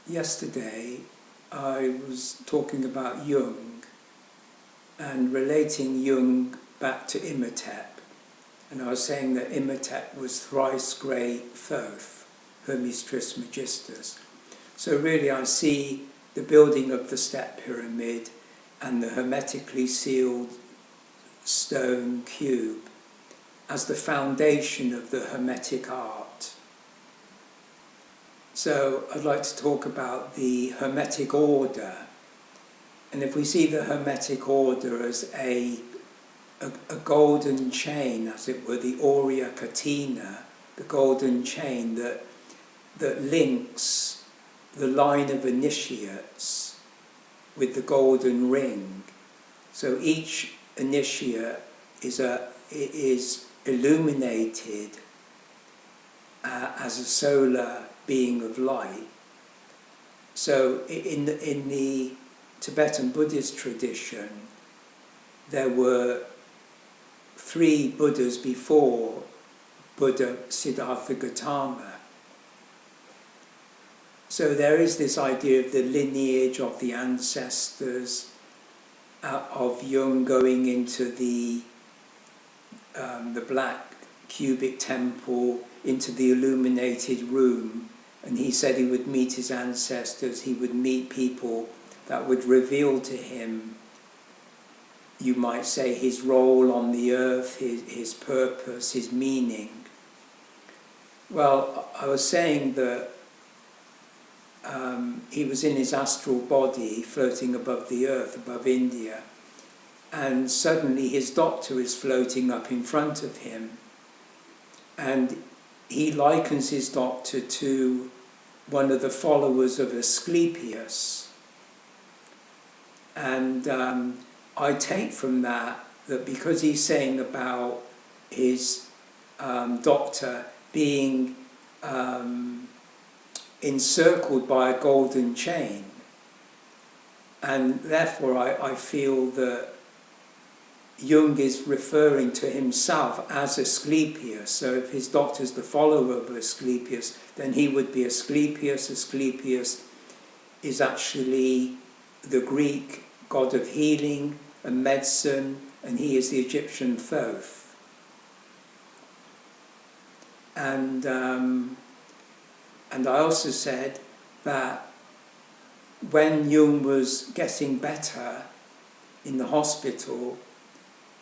yesterday I was talking about Jung and relating Jung back to IMHOTEP, and I was saying that IMHOTEP was thrice great Thoth, Hermes Trismegistus. So really I see the building of the step pyramid and the hermetically sealed stone cube as the foundation of the Hermetic art. So I'd like to talk about the Hermetic order. And if we see the Hermetic order as a golden chain, as it were, the Aurea Catena, the golden chain that links the line of initiates with the golden ring. So each initiate is illuminated as a solar being of light. So in the Tibetan Buddhist tradition, there were 3 Buddhas before Buddha Siddhartha Gautama. So there is this idea of the lineage of the ancestors, of Jung going into the black cubic temple, into the illuminated room, and he said he would meet his ancestors, he would meet people that would reveal to him, you might say, his role on the earth, his purpose, his meaning. Well, I was saying that he was in his astral body floating above the earth, above India, and suddenly his doctor is floating up in front of him, and he likens his doctor to one of the followers of Asclepius. And I take from that because he's saying about his doctor being encircled by a golden chain, and therefore I feel that Jung is referring to himself as Asclepius. So if his doctor's the follower of Asclepius, then he would be Asclepius. Asclepius is actually the Greek god of healing and medicine, and he is the Egyptian Thoth. And I also said that when Jung was getting better in the hospital,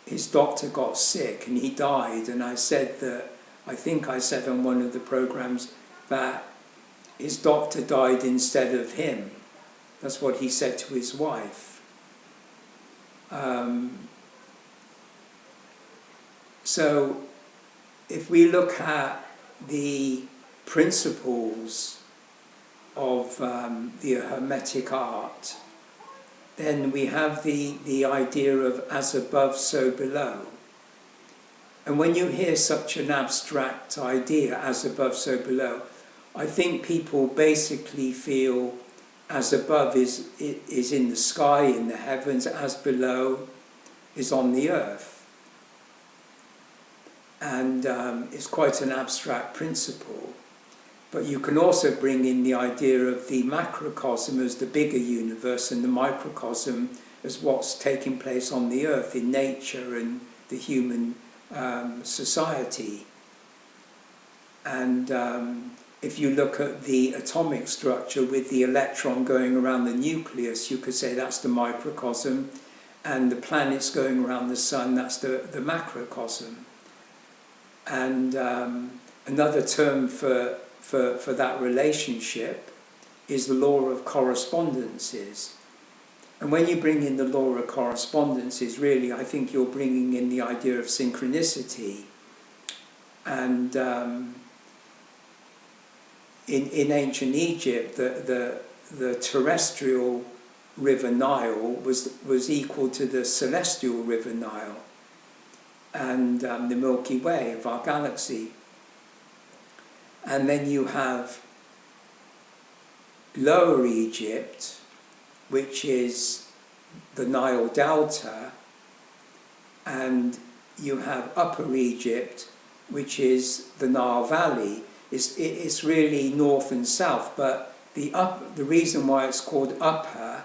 his doctor got sick and he died, and I said that, I think I said on one of the programs, that his doctor died instead of him. That's what he said to his wife. So if we look at the principles of the Hermetic art, then we have the idea of as above, so below. And when you hear such an abstract idea, as above, so below, I think people basically feel as above is in the sky, in the heavens, as below is on the earth. And it's quite an abstract principle. But you can also bring in the idea of the macrocosm as the bigger universe, and the microcosm as what's taking place on the earth in nature and the human society. And if you look at the atomic structure with the electron going around the nucleus, you could say that's the microcosm, and the planets going around the sun, that's the macrocosm. And another term for that relationship is the law of correspondences. And when you bring in the law of correspondences, really, I think you're bringing in the idea of synchronicity. And in ancient Egypt, the terrestrial river Nile was equal to the celestial river Nile and the Milky Way of our galaxy. And then you have Lower Egypt, which is the Nile Delta, and you have Upper Egypt, which is the Nile Valley. It's really north and south, but the reason why it's called upper,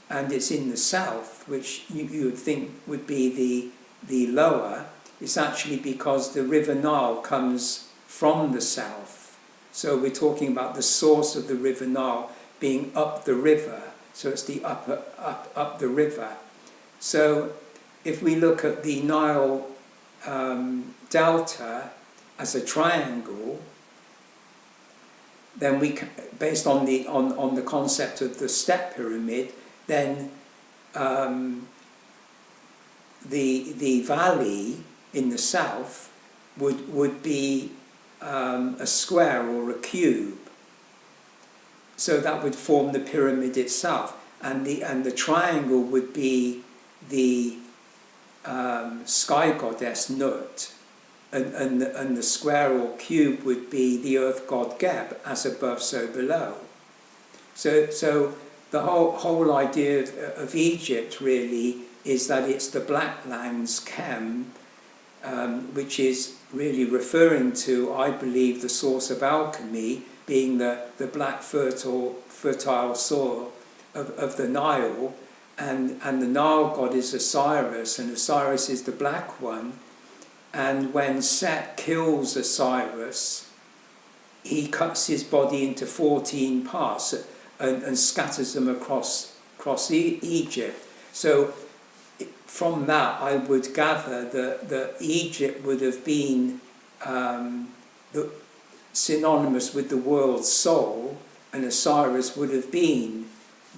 and it's in the south, which you would think would be the lower, is actually because the River Nile comes from the south. So we're talking about the source of the River Nile being up the river. So it's the up the river. So if we look at the Nile delta as a triangle, then we can, based on the concept of the step pyramid, then the valley in the south would be a square or a cube. So that would form the pyramid itself, and the triangle would be the sky goddess Nut, and the square or cube would be the earth god Geb, as above, so below. So the whole idea of Egypt really is that it's the Black Lands Kem, which is really referring to, I believe, the source of alchemy, being the black fertile soil of the Nile, and the Nile god is Osiris, and Osiris is the black one. And when Set kills Osiris, he cuts his body into 14 parts and scatters them across Egypt. So from that, I would gather that Egypt would have been synonymous with the world's soul, and Osiris would have been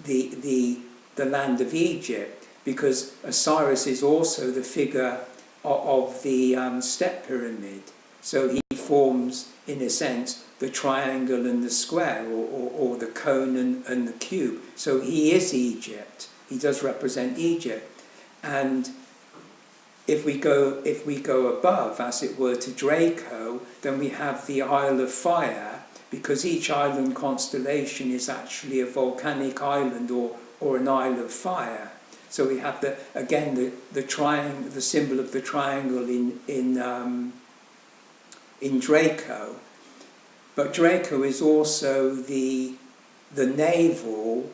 the land of Egypt, because Osiris is also the figure of the step pyramid. So he forms, in a sense, the triangle and the square, or the cone and the cube. So he is Egypt. He does represent Egypt. And if we go above, as it were, to Draco, then we have the Isle of Fire, because each island constellation is actually a volcanic island or an Isle of Fire. So we have the triangle, the symbol of the triangle in Draco. But Draco is also the navel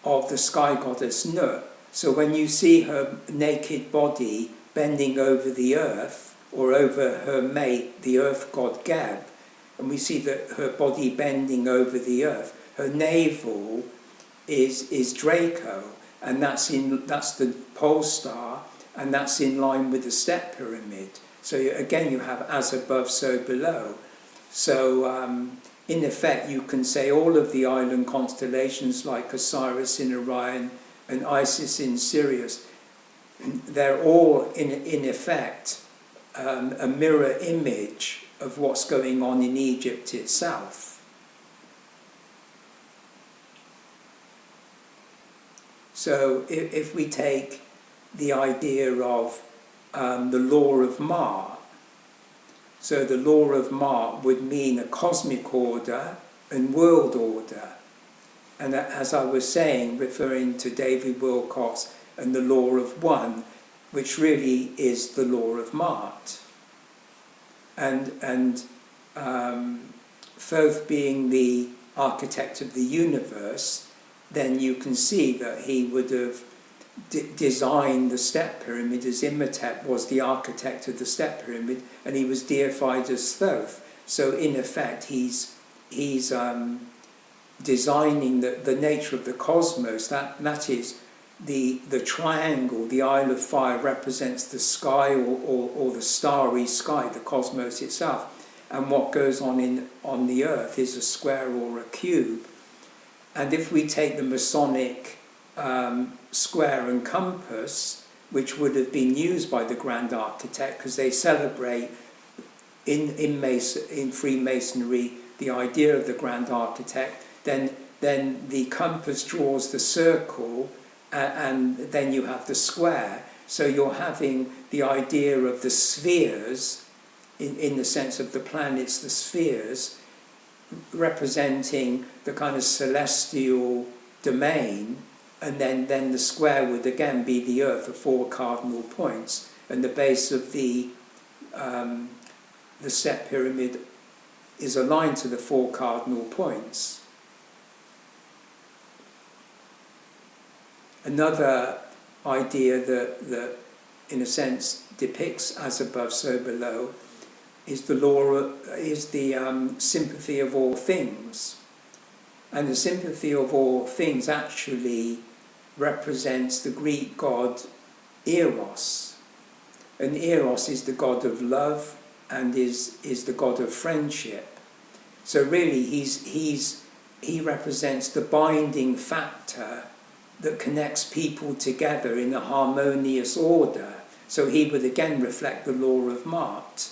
of the sky goddess Nut. So when you see her naked body bending over the earth, or over her mate, the earth god Geb, and we see that her body bending over the earth, her navel is Draco, and that's the pole star, and that's in line with the step pyramid. So again, you have as above, so below. So in effect, you can say all of the island constellations, like Osiris in Orion and Isis in Sirius, they're all in effect a mirror image of what's going on in Egypt itself. So if we take the idea of the law of Maat, so the law of Maat would mean a cosmic order and world order. And as I was saying, referring to David Wilcox and the law of one, which really is the law of Maat. And Thoth being the architect of the universe, then you can see that he would have designed the step pyramid, as IMHOTEP was the architect of the step pyramid, and he was deified as Thoth. So in effect, he's designing the nature of the cosmos. That is the triangle. The Isle of Fire represents the sky, or the starry sky, the cosmos itself. And what goes on the earth is a square or a cube. And if we take the Masonic square and compass, which would have been used by the Grand Architect, because they celebrate in Freemasonry the idea of the Grand Architect, then the compass draws the circle, and then you have the square. So you're having the idea of the spheres, in the sense of the planets, the spheres, representing the kind of celestial domain, and then the square would again be the earth, the four cardinal points, and the base of the step pyramid is aligned to the four cardinal points. Another idea that in a sense depicts as above so below is the sympathy of all things. And the sympathy of all things actually represents the Greek god Eros. And Eros is the god of love and is the god of friendship. So really he represents the binding factor that connects people together in a harmonious order. So he would again reflect the law of Maat.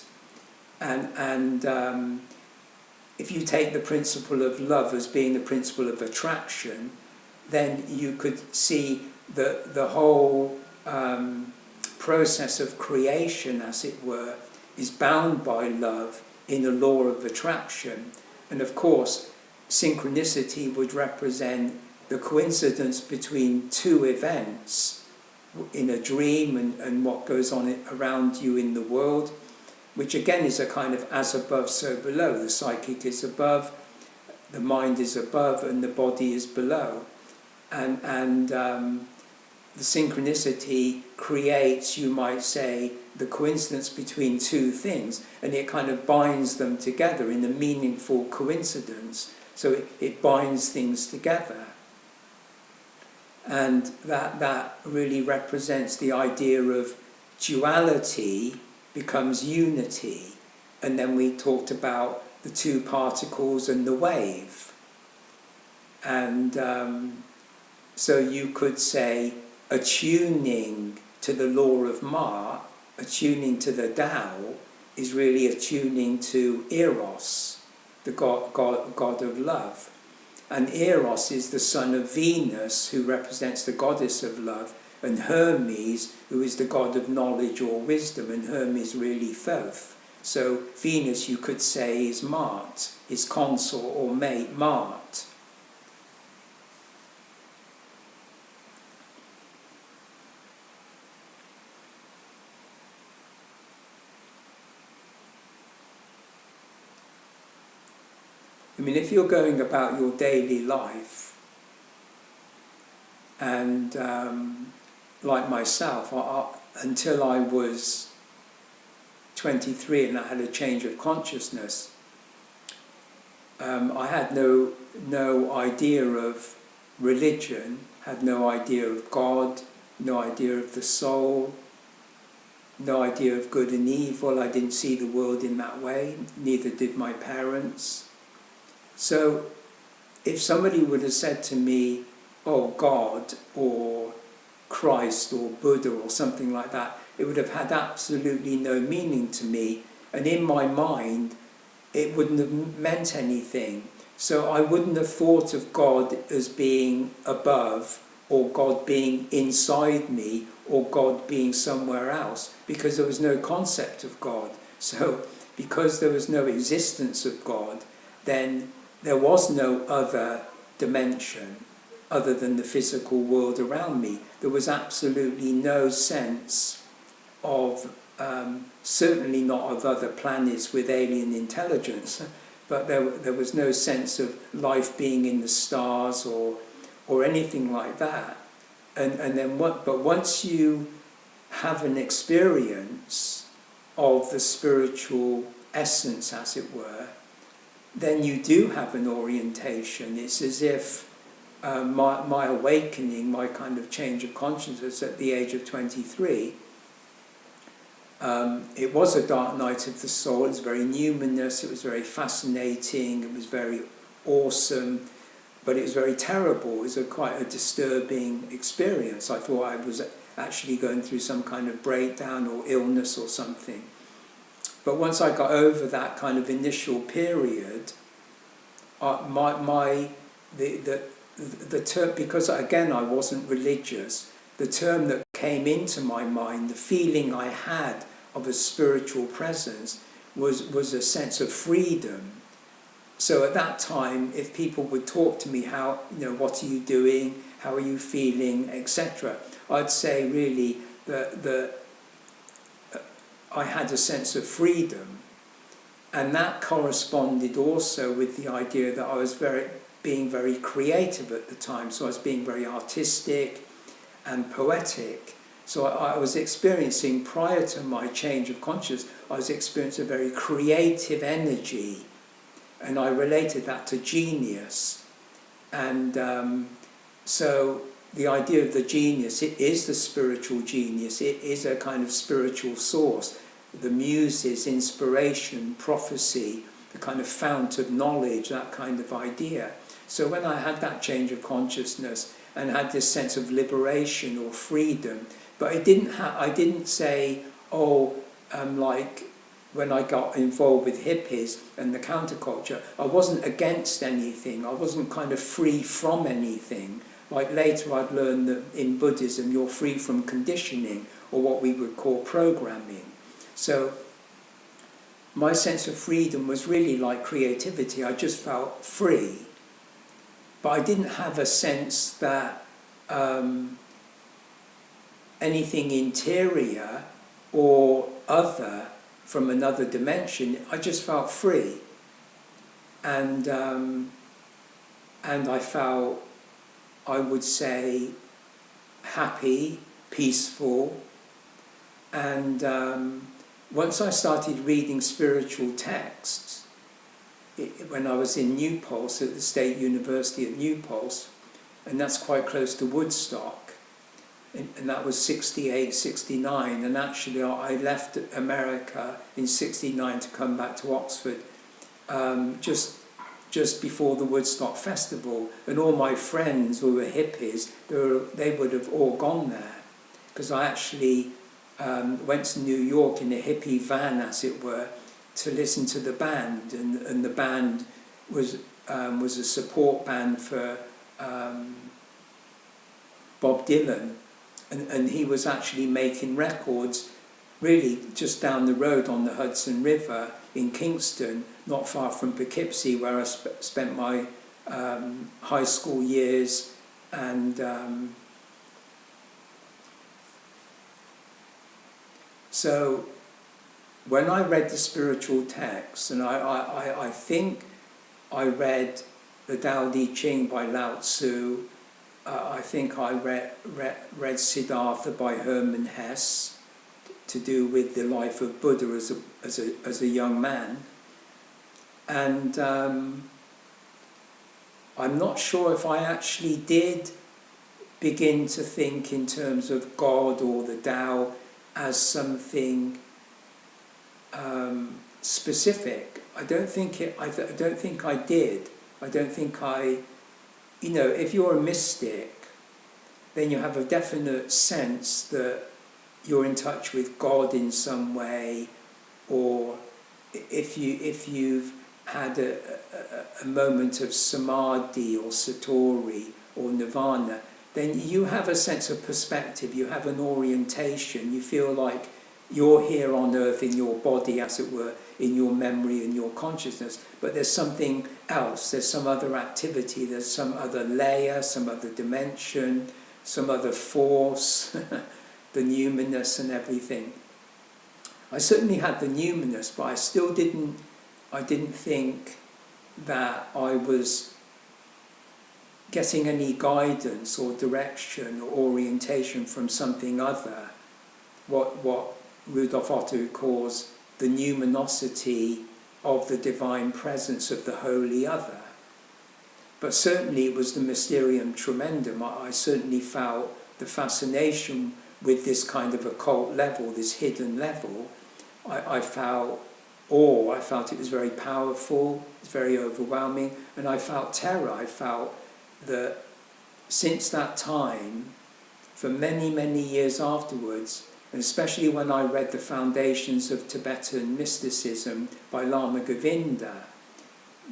And if you take the principle of love as being the principle of attraction, then you could see that the whole process of creation, as it were, is bound by love in the law of attraction. And of course, synchronicity would represent the coincidence between two events in a dream and what goes on around you in the world, which again is a kind of as above, so below. The psychic is above, the mind is above, and the body is below. And the synchronicity creates, you might say, the coincidence between two things, and it kind of binds them together in a meaningful coincidence. So it binds things together. And that really represents the idea of duality becomes unity. And then we talked about the two particles and the wave. And so you could say attuning to the law of Maat, attuning to the Tao, is really attuning to Eros, the god of love. And Eros is the son of Venus, who represents the goddess of love, and Hermes, who is the god of knowledge or wisdom, and Hermes really Thoth. So Venus, you could say, is Maat, is consort or mate Maat. I mean, if you're going about your daily life, and like myself, until I was 23 and I had a change of consciousness, I had no idea of religion, had no idea of God, no idea of the soul, no idea of good and evil. I didn't see the world in that way, neither did my parents. So if somebody would have said to me, oh, God, or Christ, or Buddha, or something like that, it would have had absolutely no meaning to me. And in my mind, it wouldn't have meant anything. So I wouldn't have thought of God as being above, or God being inside me, or God being somewhere else, because there was no concept of God. So because there was no existence of God, then there was no other dimension other than the physical world around me. There was absolutely no sense of, certainly not of other planets with alien intelligence, but there was no sense of life being in the stars or anything like that. But once you have an experience of the spiritual essence, as it were, then you do have an orientation. It's as if my awakening, my kind of change of consciousness at the age of 23, it was a dark night of the soul. It was very numinous, it was very fascinating, it was very awesome, but it was very terrible. It was quite a disturbing experience. I thought I was actually going through some kind of breakdown or illness or something. But once I got over that kind of initial period, the term, because again I wasn't religious, the term that came into my mind, the feeling I had of a spiritual presence, was a sense of freedom. So at that time, if people would talk to me, how, what are you doing, how are you feeling, etc., I'd say really that I had a sense of freedom, and that corresponded also with the idea that I was being very creative at the time. So I was being very artistic, and poetic. So I was experiencing, prior to my change of consciousness, I was experiencing a very creative energy, and I related that to genius. And so the idea of the genius, it is the spiritual genius, it is a kind of spiritual source. The muses, inspiration, prophecy, the kind of fount of knowledge, that kind of idea. So when I had that change of consciousness and had this sense of liberation or freedom, but I didn't say, oh, like when I got involved with hippies and the counterculture, I wasn't against anything, I wasn't kind of free from anything. Like later I'd learned that in Buddhism you're free from conditioning, or what we would call programming. So my sense of freedom was really like creativity. I just felt free. But I didn't have a sense that anything interior or other from another dimension. I just felt free. And I felt, I would say, happy, peaceful. And once I started reading spiritual texts, when I was in New Paltz at the State University at New Paltz, and that's quite close to Woodstock, and that was 68, 69, and actually I left America in 69 to come back to Oxford just before the Woodstock Festival, and all my friends who were hippies, they would have all gone there, because I actually went to New York in a hippie van, as it were, to listen to the band, and the band was a support band for Bob Dylan, and he was actually making records really just down the road on the Hudson River in Kingston, not far from Poughkeepsie, where I spent my high school years. And so when I read the spiritual texts, and I think I read the Tao Te Ching by Lao Tzu, I think I read Siddhartha by Hermann Hesse, to do with the life of Buddha as a young man. And I'm not sure if I actually did begin to think in terms of God or the Tao as something specific. I don't think I did. I don't think if you're a mystic, then you have a definite sense that you're in touch with God in some way, or if you've had a moment of samadhi or satori or nirvana, then you have a sense of perspective, you have an orientation, you feel like you're here on earth in your body, as it were, in your memory and your consciousnness, but there's something else, there's some other activity, there's some other layer, some other dimension, some other force, the numinous and everything. I certainly had the numinous, but I still didn't think that I was getting any guidance or direction or orientation from something other, what Rudolf Otto calls the numinosity of the divine presence of the holy other. But certainly it was the mysterium tremendum. I certainly felt the fascination with this kind of occult level, this hidden level. I felt awe, I felt it was very powerful, it's very overwhelming, and I felt terror. I felt that since that time, for many, many years afterwards, and especially when I read the Foundations of Tibetan Mysticism by Lama Govinda,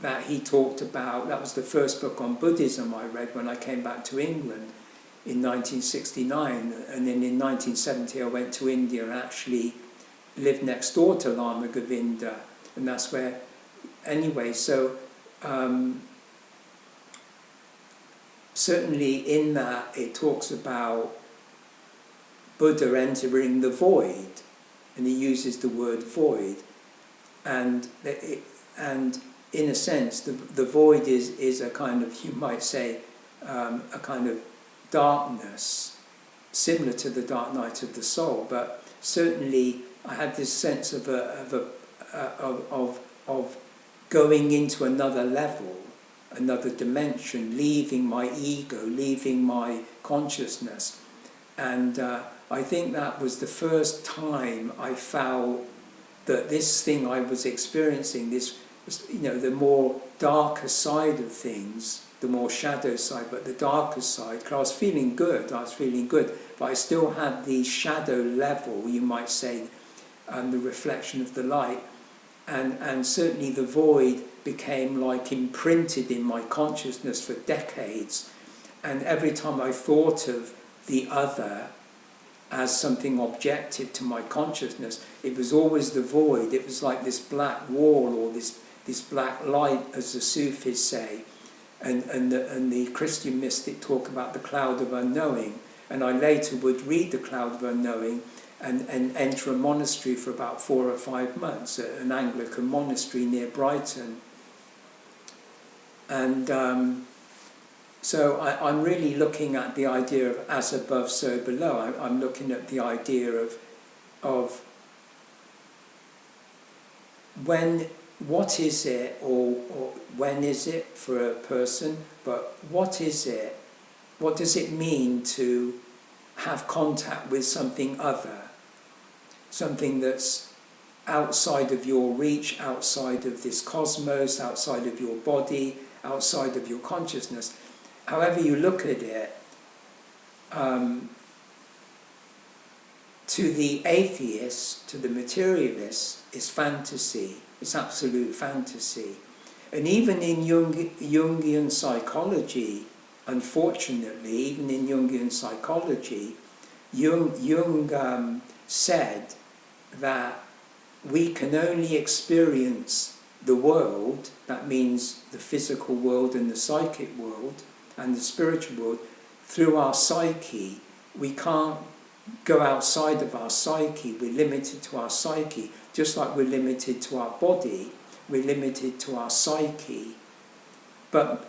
that he talked about, that was the first book on Buddhism I read when I came back to England in 1969, and then in 1970 I went to India and actually lived next door to Lama Govinda, and that's where, anyway, so certainly in that it talks about Buddha entering the void, and he uses the word void, and in a sense the void is a kind of, you might say, a kind of darkness, similar to the dark night of the soul, but certainly I had this sense of going into another level, another dimension, leaving my ego, leaving my consciousness. And I think that was the first time I felt that this thing I was experiencing, this, the more darker side of things, the more shadow side, but the darker side, because I was feeling good, but I still had the shadow level, you might say, the reflection of the light. And certainly the void became like imprinted in my consciousness for decades. And every time I thought of the other as something objective to my consciousness, it was always the void. It was like this black wall, or this black light, as the Sufis say. And the Christian mystic talk about the cloud of unknowing. And I later would read the cloud of unknowing and enter a monastery for about 4 or 5 months, an Anglican monastery near Brighton. And so I'm really looking at the idea of as above, so below. I'm looking at the idea of what is it, or when is it for a person, but what is it? What does it mean to have contact with something other? Something that's outside of your reach, outside of this cosmos, outside of your body, outside of your consciousness. However you look at it, to the atheist, to the materialist, it's fantasy. It's absolute fantasy. And even in Jungian psychology, unfortunately, even in Jungian psychology, Jung said that we can only experience the world, that means the physical world and the psychic world and the spiritual world, through our psyche. We can't go outside of our psyche. We're limited to our psyche. Just like we're limited to our body, we're limited to our psyche. But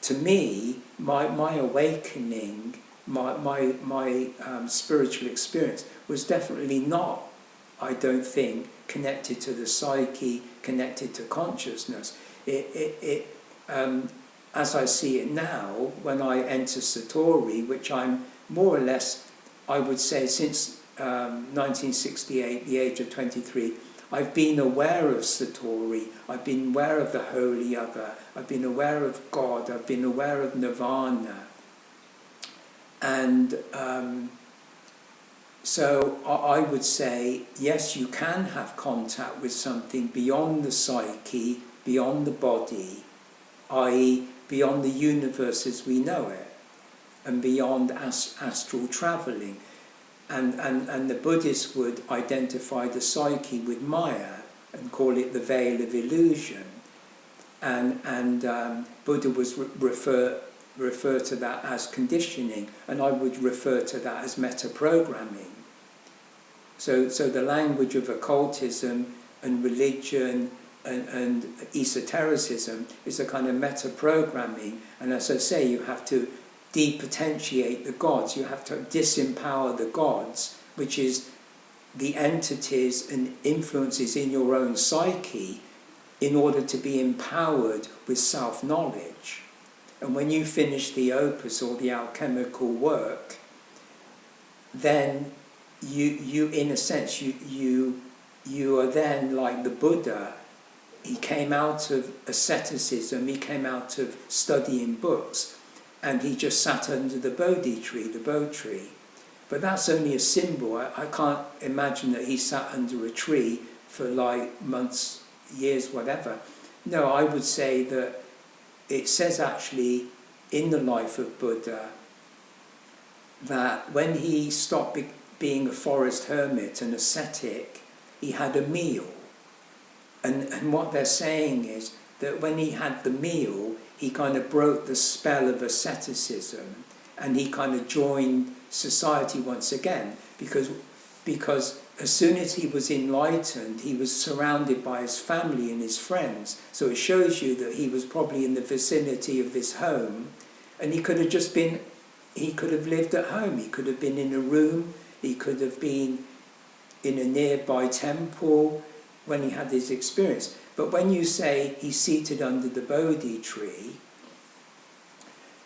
to me, my awakening, my spiritual experience was definitely not, I don't think, connected to the psyche, connected to consciousness. As I see it now, when I enter Satori, which I'm more or less, I would say, since 1968, the age of 23, I've been aware of Satori, I've been aware of the Holy Other, I've been aware of God, I've been aware of Nirvana. And so I would say, yes, you can have contact with something beyond the psyche, beyond the body, i.e. beyond the universe as we know it, and beyond astral travelling. And the Buddhists would identify the psyche with Maya and call it the veil of illusion. And Buddha was refer to that as conditioning, and I would refer to that as meta-programming. So the language of occultism and religion and esotericism is a kind of meta-programming, and as I say, you have to depotentiate the gods, you have to disempower the gods, which is the entities and influences in your own psyche, in order to be empowered with self-knowledge. And when you finish the opus or the alchemical work, then you in a sense, you are then like the Buddha. He came out of asceticism, he came out of studying books, and he just sat under the Bodhi tree, the Bo tree. But that's only a symbol. I can't imagine that he sat under a tree for like months, years, whatever. No, I would say that it says actually in the life of Buddha that when he stopped being a forest hermit, an ascetic, he had a meal. And what they're saying is that when he had the meal, he kind of broke the spell of asceticism, and he kind of joined society once again, because as soon as he was enlightened, he was surrounded by his family and his friends. So it shows you that he was probably in the vicinity of this home, and he could have just been he could have lived at home, he could have been in a room, he could have been in a nearby temple when he had his experience. But when you say he's seated under the Bodhi tree,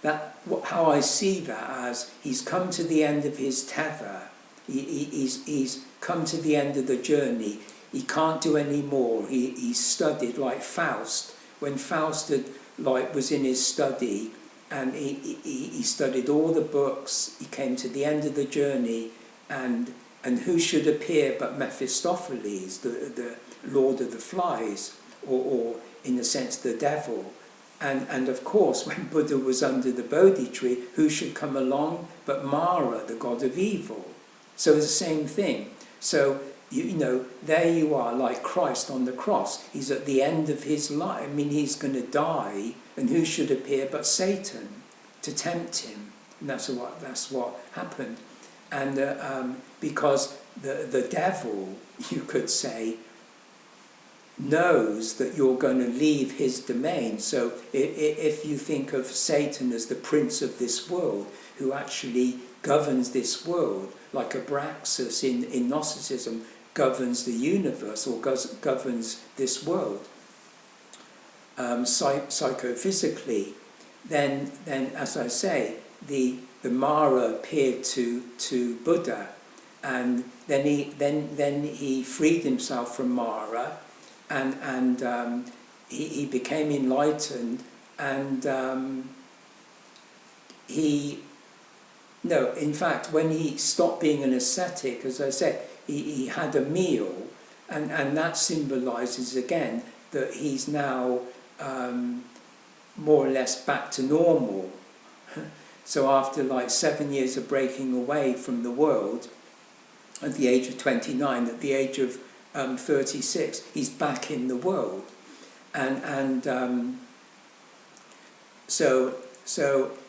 how I see that as he's come to the end of his tether, he's come to the end of the journey, he can't do any more. He's studied like Faust. When Faust was in his study, and he studied all the books, he came to the end of the journey, and who should appear but Mephistopheles, the Lord of the Flies, or in a sense the devil. And of course, when Buddha was under the Bodhi tree, who should come along but Mara, the god of evil? So it's the same thing. So, you know, there you are, like Christ on the cross. He's at the end of his life. I mean, he's going to die, and who should appear but Satan to tempt him? And that's what happened. And because the devil, you could say, knows that you're going to leave his domain. So if you think of Satan as the prince of this world, who actually governs this world, like Abraxas in Gnosticism governs the universe, or governs this world psychophysically, then as I say, the Mara appeared to Buddha, and then he freed himself from Mara, and he became enlightened, and in fact, when he stopped being an ascetic, as I said, he had a meal, and that symbolises again that he's now more or less back to normal. So after like 7 years of breaking away from the world, at the age of 29, at the age of 36, he's back in the world, and so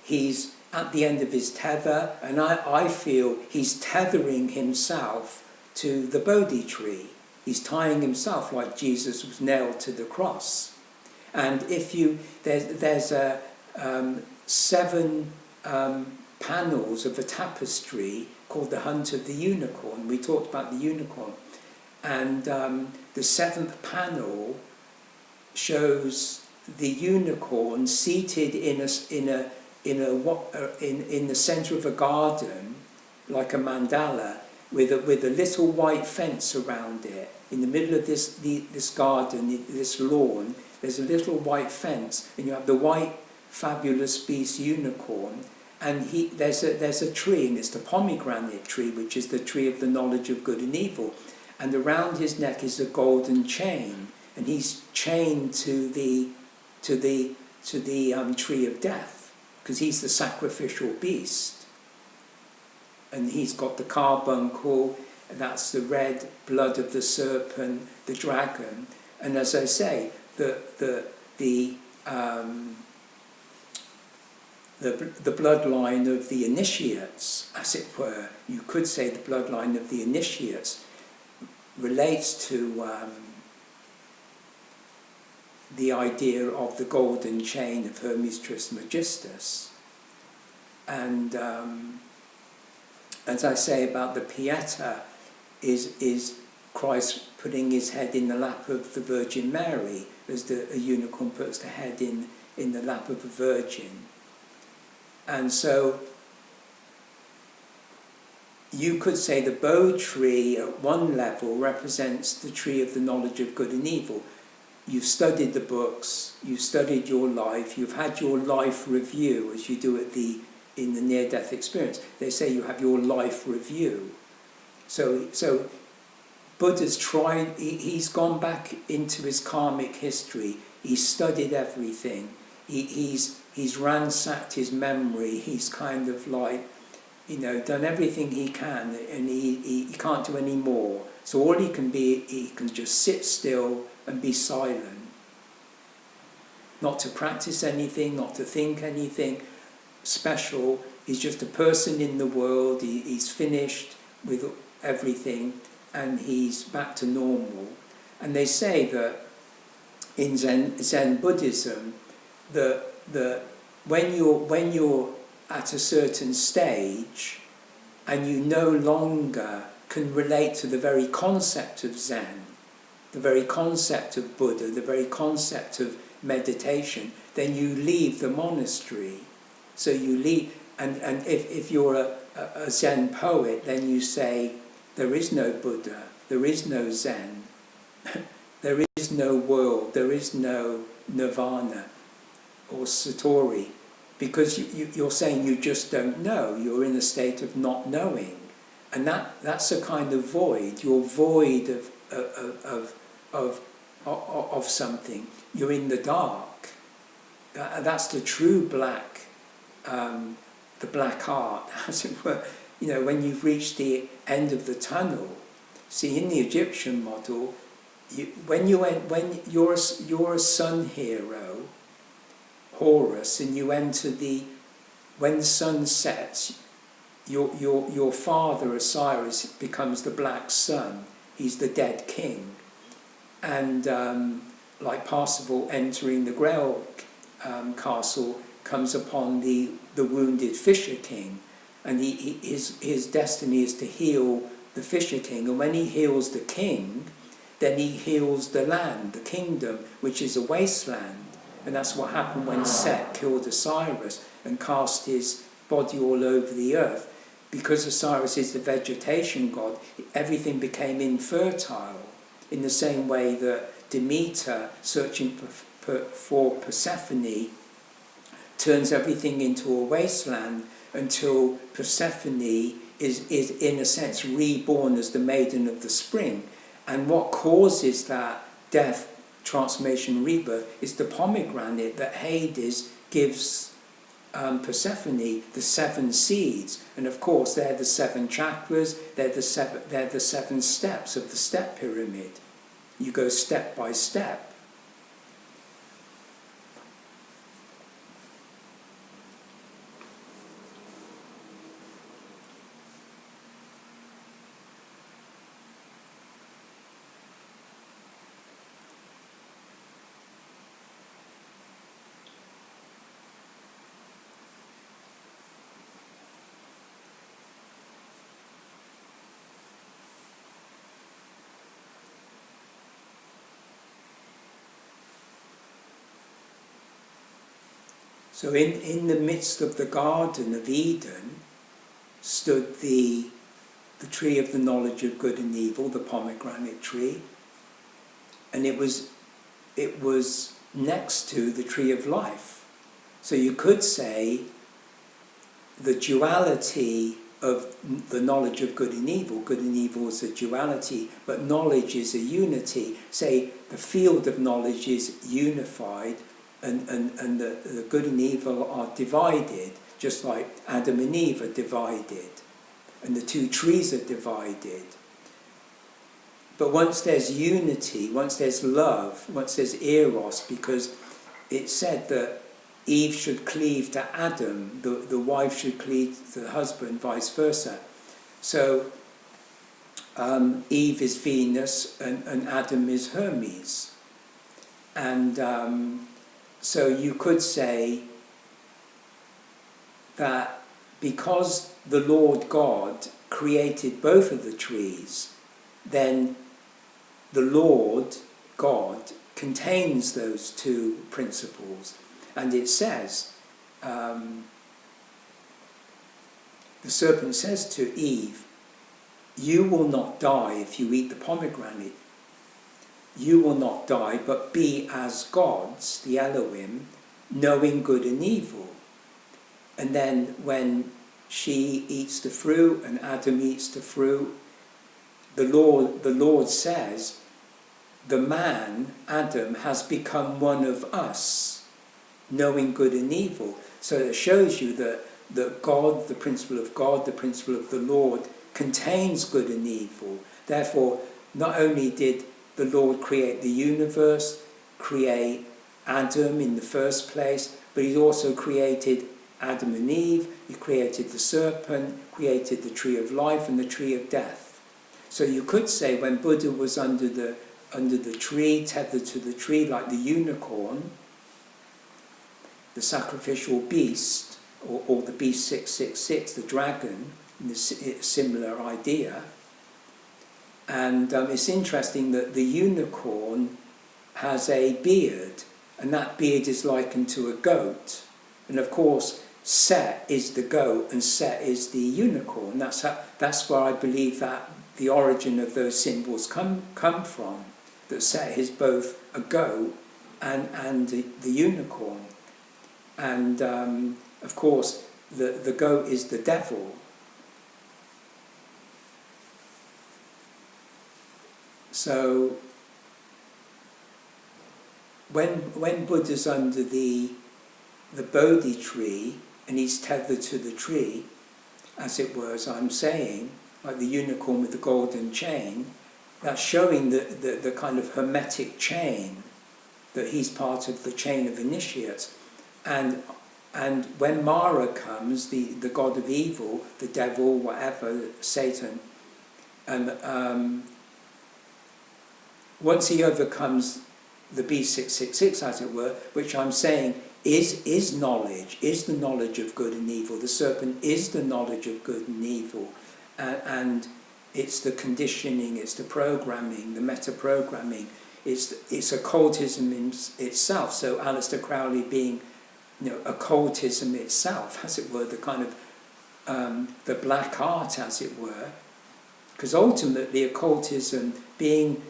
he's at the end of his tether, and I feel he's tethering himself to the Bodhi tree. He's tying himself like Jesus was nailed to the cross. And if there's 7 panels of a tapestry called the Hunt of the Unicorn. We talked about the unicorn, and the 7th panel shows the unicorn seated in the centre of a garden, like a mandala, with a little white fence around it. In the middle of this garden, this lawn, there's a little white fence, and you have the white fabulous beast unicorn, and there's a tree, and it's the pomegranate tree, which is the tree of the knowledge of good and evil, and around his neck is a golden chain, and he's chained to the tree of death, because he's the sacrificial beast. And he's got the carbuncle, and that's the red blood of the serpent, the dragon. And as I say, the bloodline of the initiates, as it were, you could say the bloodline of the initiates relates to the idea of the golden chain of Hermes Trismegistus. And as I say about the Pieta, is Christ putting his head in the lap of the Virgin Mary, as a unicorn puts the head in the lap of a virgin. And so you could say the Bo tree at one level represents the tree of the knowledge of good and evil. You've studied the books, you've studied your life, you've had your life review, as you do in the near-death experience. They say you have your life review. So Buddha's tried, he's gone back into his karmic history, he's studied everything, he's ransacked his memory, he's kind of like, done everything he can, and he can't do any more. So all he can just sit still and be silent. Not to practice anything, not to think anything special. He's just a person in the world, he's finished with everything, and he's back to normal. And they say that in Zen Buddhism, that when you're at a certain stage, and you no longer can relate to the very concept of Zen, the very concept of Buddha, the very concept of meditation, then you leave the monastery. So you leave, and if you're a Zen poet, then you say, there is no Buddha, there is no Zen, there is no world, there is no nirvana or satori, because you're saying you just don't know, you're in a state of not knowing. And that's a kind of void. You're void of something. You're in the dark. That's the true black, the black art, as it were. You know, when you've reached the end of the tunnel. See, in the Egyptian model, when you're a sun hero, Horus, and you enter when the sun sets, your father Osiris becomes the black sun. He's the dead king, and like Parsifal entering the Grail castle, comes upon the wounded Fisher King, and his destiny is to heal the Fisher King. And when he heals the king, then he heals the land, the kingdom, which is a wasteland. And that's what happened when Set killed Osiris and cast his body all over the earth. Because Osiris is the vegetation god, everything became infertile, in the same way that Demeter, searching for Persephone, turns everything into a wasteland until Persephone is in a sense reborn as the maiden of the spring. And what causes that death, transformation, rebirth is the pomegranate that Hades gives Persephone, the 7 seeds. And of course they're the 7 chakras, they're the 7 steps of the step pyramid. You go step by step. So in the midst of the Garden of Eden stood the tree of the knowledge of good and evil, the pomegranate tree, and it was next to the tree of life. So you could say the duality of the knowledge of good and evil is a duality, but knowledge is a unity. Say the field of knowledge is unified, and the good and evil are divided, just like Adam and Eve are divided, and the 2 trees are divided. But once there's unity, once there's love, once there's eros, because it said that Eve should cleave to Adam, the wife should cleave to the husband, vice versa. So Eve is Venus and Adam is Hermes. And so you could say that because the Lord God created both of the trees, then the Lord God contains those 2 principles. And it says, the serpent says to Eve, you will not die if you eat the pomegranate. You will not die, but be as gods, the Elohim, knowing good and evil. And then when she eats the fruit and Adam eats the fruit, the Lord says, the man, Adam, has become one of us, knowing good and evil. So it shows you that God, the principle of God, the principle of the Lord, contains good and evil. Therefore, not only did the Lord create the universe, create Adam in the first place, but he also created Adam and Eve, he created the serpent, created the tree of life and the tree of death. So you could say when Buddha was under the tree, tethered to the tree like the unicorn, the sacrificial beast, or the B666, the dragon, similar idea. And it's interesting that the unicorn has a beard, and that beard is likened to a goat. And of course, Set is the goat and Set is the unicorn. That's where I believe that the origin of those symbols come from. That Set is both a goat and the unicorn. And of course, the goat is the devil. So when Buddha's under the Bodhi tree and he's tethered to the tree, as it were, as I'm saying, like the unicorn with the golden chain, that's showing the kind of hermetic chain, that he's part of the chain of initiates. And when Mara comes, the god of evil, the devil, whatever, Satan, and once he overcomes the B666, as it were, which I'm saying is knowledge, is the knowledge of good and evil. The serpent is the knowledge of good and evil. And it's the conditioning, it's the programming, the meta-programming. It's occultism in itself. So Aleister Crowley being, occultism itself, as it were, the kind of the black art, as it were. Because ultimately occultism being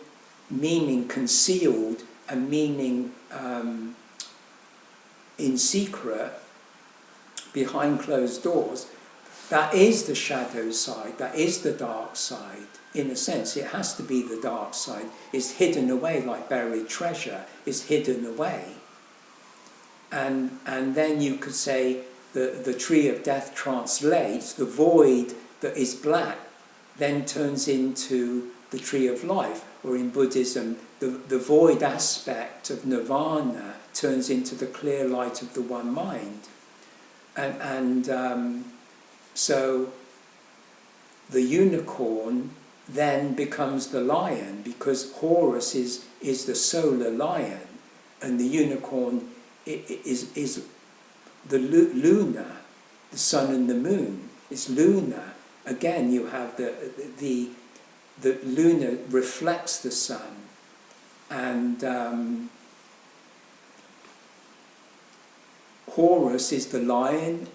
meaning concealed and meaning in secret, behind closed doors, that is the shadow side, that is the dark side. In a sense, it has to be the dark side. It's hidden away like buried treasure. It's hidden away. And then you could say the tree of death translates, the void that is black then turns into the tree of life. Or in Buddhism, the void aspect of nirvana turns into the clear light of the one mind. And so the unicorn then becomes the lion, because Horus is the solar lion, and the unicorn is the lunar, the sun and the moon. It's lunar. Again, you have the lunar reflects the sun, and Horus is the lion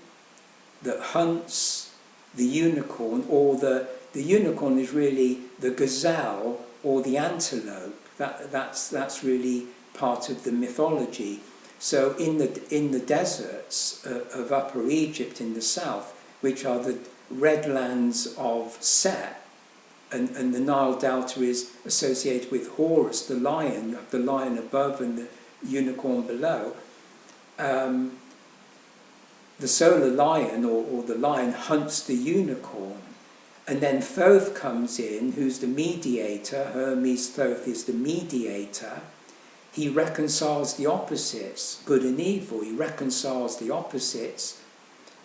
that hunts the unicorn, or the unicorn is really the gazelle or the antelope. That's really part of the mythology. So in the deserts of Upper Egypt in the south, which are the redlands of Set, and the Nile Delta is associated with Horus, the lion. You have the lion above and the unicorn below. The solar lion, or the lion, hunts the unicorn. And then Thoth comes in, who's the mediator. Hermes, Thoth is the mediator. He reconciles the opposites, good and evil. He reconciles the opposites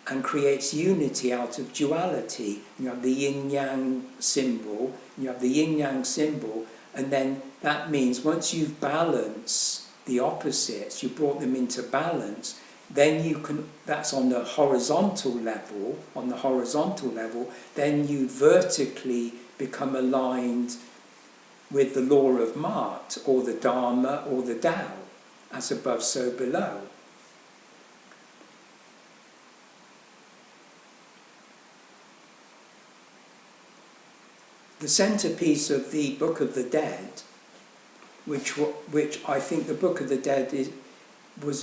and creates unity out of duality. You have the yin-yang symbol, you have the yin-yang symbol, and then that means once you've balanced the opposites, you brought them into balance, then you can, that's on the horizontal level, then you vertically become aligned with the law of Maat, or the Dharma, or the Tao, as above, so below. The centerpiece of the Book of the Dead, which I think the Book of the Dead was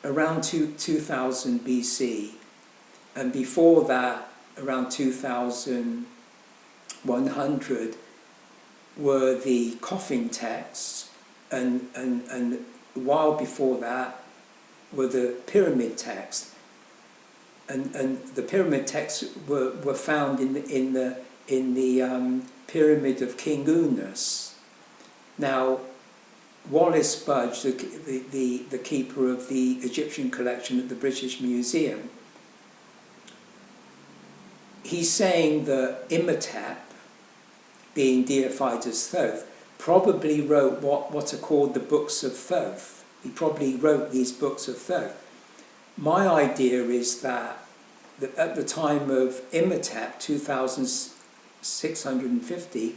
around 2000 BC, and before that, around 2100, were the coffin texts, and a while before that were the pyramid texts. And the pyramid texts were found in the pyramid of King Unas. Now, Wallace Budge, the keeper of the Egyptian collection at the British Museum, he's saying that IMHOTEP, being deified as Thoth, probably wrote what are called the books of Thoth, He probably wrote these books of Thoth. My idea is that at the time of IMHOTEP, 2650,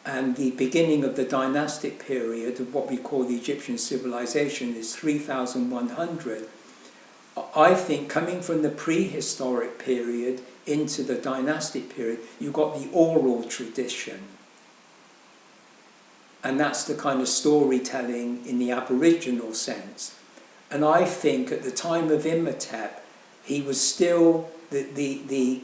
and the beginning of the dynastic period of what we call the Egyptian civilization is 3100, I think coming from the prehistoric period into the dynastic period, you've got the oral tradition. And that's the kind of storytelling in the Aboriginal sense. And I think at the time of IMHOTEP, he was still, the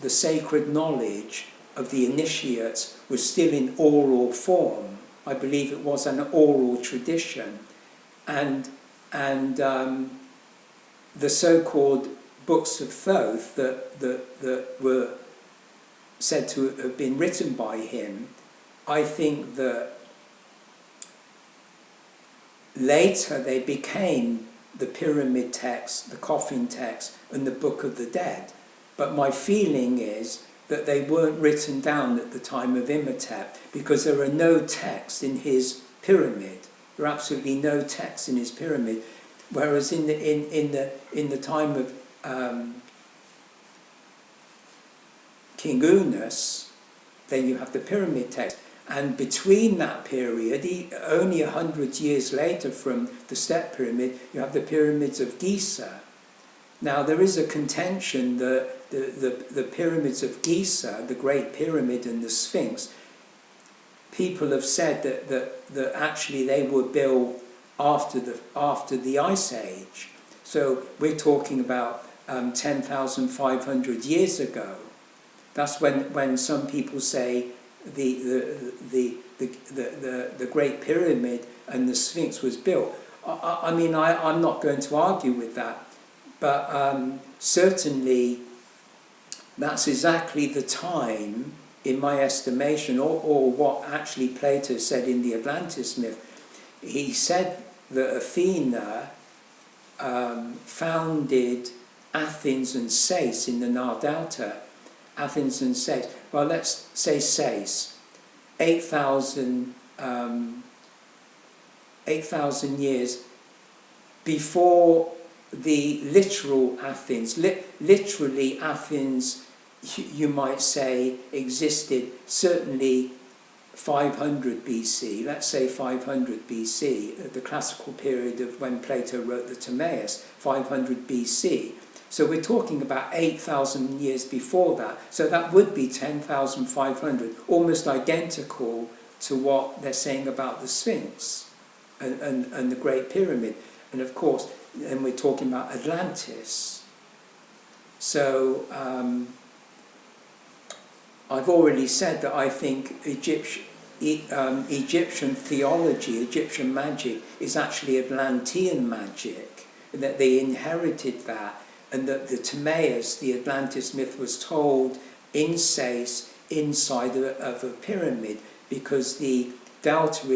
sacred knowledge of the initiates was still in oral form. I believe it was an oral tradition. And the so-called books of Thoth that were said to have been written by him, I think that later they became the pyramid text, the coffin text, and the Book of the Dead. But my feeling is that they weren't written down at the time of IMHOTEP because there are no texts in his pyramid. There are absolutely no texts in his pyramid. Whereas in the time of King Unas, then you have the pyramid text. And between that period, only 100 years later from the Step Pyramid, you have the pyramids of Giza. Now there is a contention that the pyramids of Giza, the Great Pyramid and the Sphinx, people have said that actually they were built after the Ice Age. So we're talking about 10,500 years ago. That's when some people say the Great Pyramid and the Sphinx was built. I mean, I'm not going to argue with that, but certainly that's exactly the time, in my estimation, or what actually Plato said in the Atlantis myth. He said that Athena founded Athens and Sais in the Nile Delta. Athens and Sais. Well, let's say Sais. 8,000 years before the literal Athens. Literally Athens, you might say, existed certainly 500 BC, let's say 500 BC, the classical period of when Plato wrote the Timaeus, 500 BC. So we're talking about 8,000 years before that. So that would be 10,500, almost identical to what they're saying about the Sphinx and the Great Pyramid. And of course, then we're talking about Atlantis. So I've already said that I think Egyptian theology, Egyptian magic, is actually Atlantean magic, and that they inherited that, and that the Timaeus, the Atlantis myth, was told in Sais, inside of a pyramid, because the delta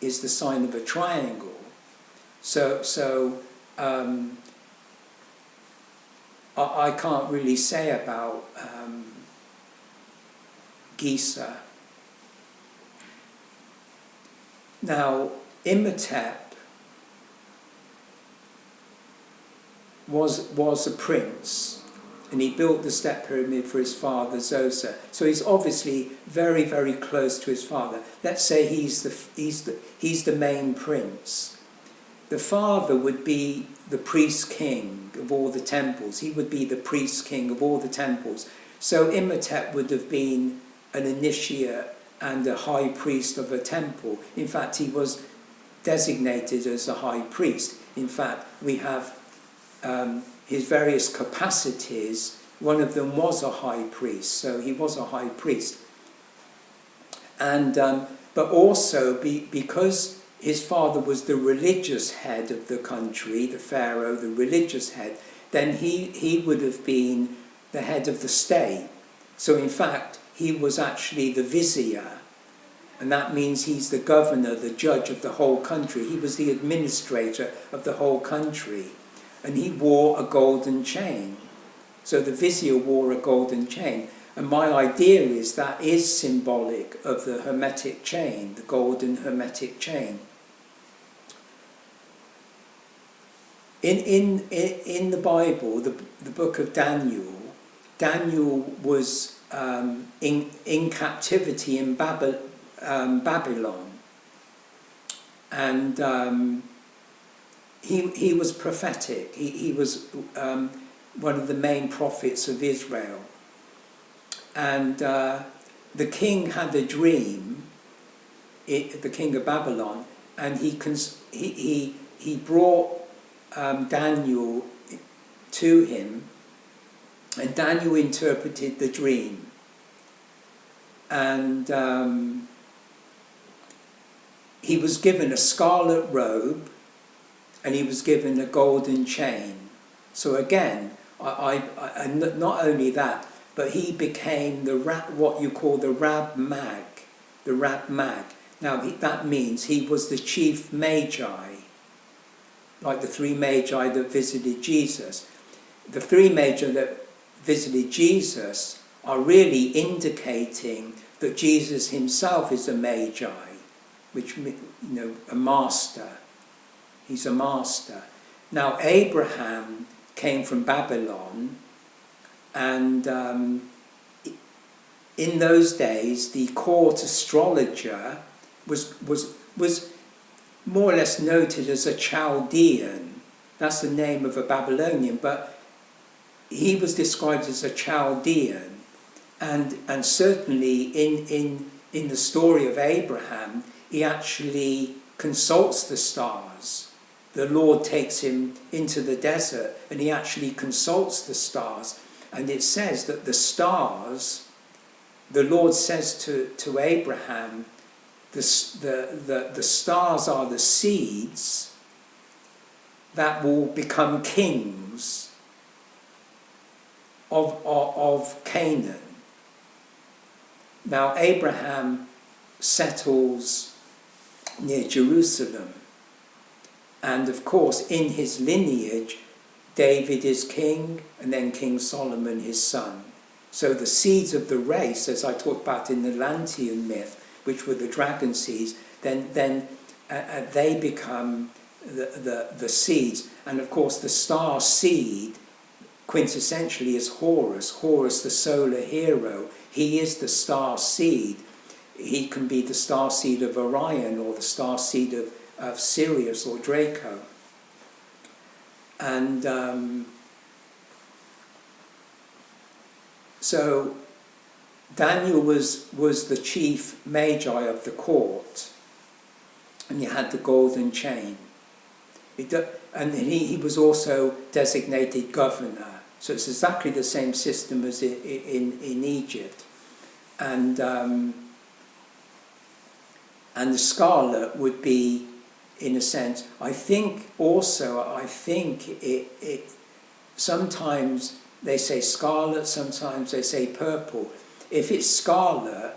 is the sign of a triangle. So I can't really say about Giza. Now, IMHOTEP was a prince, and he built the Step Pyramid for his father Zoser. So he's obviously very, very close to his father. Let's say he's the main prince. The father would be the priest king of all the temples. He would be the priest king of all the temples. So IMHOTEP would have been an initiate and a high priest of a temple. In fact, he was designated as a high priest. In fact, we have his various capacities. One of them was a high priest, so he was a high priest. And but also because his father was the religious head of the country, the pharaoh, the religious head, then he would have been the head of the state. So in fact, he was actually the vizier, and that means he's the governor, the judge of the whole country. He was the administrator of the whole country, and he wore a golden chain. So the vizier wore a golden chain, and my idea is that is symbolic of the Hermetic chain, the golden Hermetic chain. in the Bible, the book of Daniel, Daniel was in captivity in Babylon, and he was prophetic. He was one of the main prophets of Israel, and the king had a dream, the king of Babylon, and he brought Daniel to him, and Daniel interpreted the dream, and he was given a scarlet robe, and he was given a golden chain. So again, not only that, but he became what you call the Rab Mag, the Rab Mag. Now that means he was the chief magi, like the three magi that visited Jesus. The three magi that visited Jesus are really indicating that Jesus himself is a magi, which, you know, a master. He's a master. Now Abraham came from Babylon, and in those days the court astrologer was more or less noted as a Chaldean. That's the name of a Babylonian, but he was described as a Chaldean, and certainly in the story of Abraham, he actually consults the stars. The Lord takes him into the desert, and he actually consults the stars, and it says that the stars, the Lord says to Abraham, the stars are the seeds that will become kings of Canaan. Now Abraham settles near Jerusalem, and of course in his lineage David is king, and then King Solomon his son. So the seeds of the race, as I talked about in the Atlantean myth, which were the dragon seeds, then they become the seeds. And of course the star seed quintessentially is Horus, the solar hero. He is the star seed. He can be the star seed of Orion, or the star seed of Sirius or Draco. And so Daniel was the chief magi of the court, and he had the golden chain. And he was also designated governor. So it's exactly the same system as in Egypt. And the scarlet would be, in a sense, I think it sometimes they say scarlet, sometimes they say purple. If it's scarlet,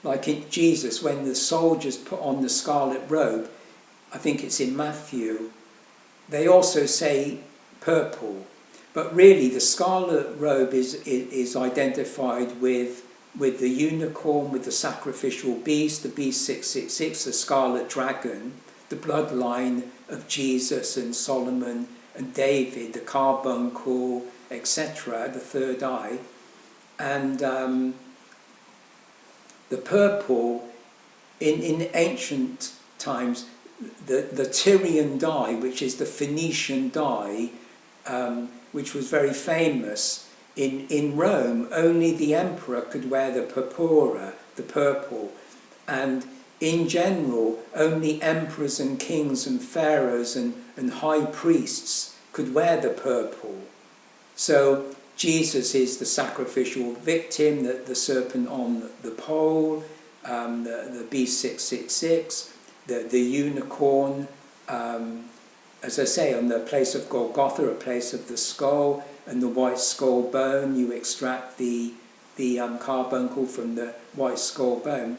like in Jesus, when the soldiers put on the scarlet robe, I think it's in Matthew, they also say purple. But really the scarlet robe is identified with the unicorn, with the sacrificial beast, the beast 666, the scarlet dragon, the bloodline of Jesus and Solomon and David, the carbuncle, etc., the third eye. And the purple, in ancient times, the Tyrian dye, which is the Phoenician dye, which was very famous in Rome, only the emperor could wear the purpura, the purple, and in general only emperors and kings and pharaohs and high priests could wear the purple. So Jesus is the sacrificial victim, the serpent on the pole, the beast 666, the unicorn, as I say, on the place of Golgotha, a place of the skull, and the white skull bone. You extract the carbuncle from the white skull bone.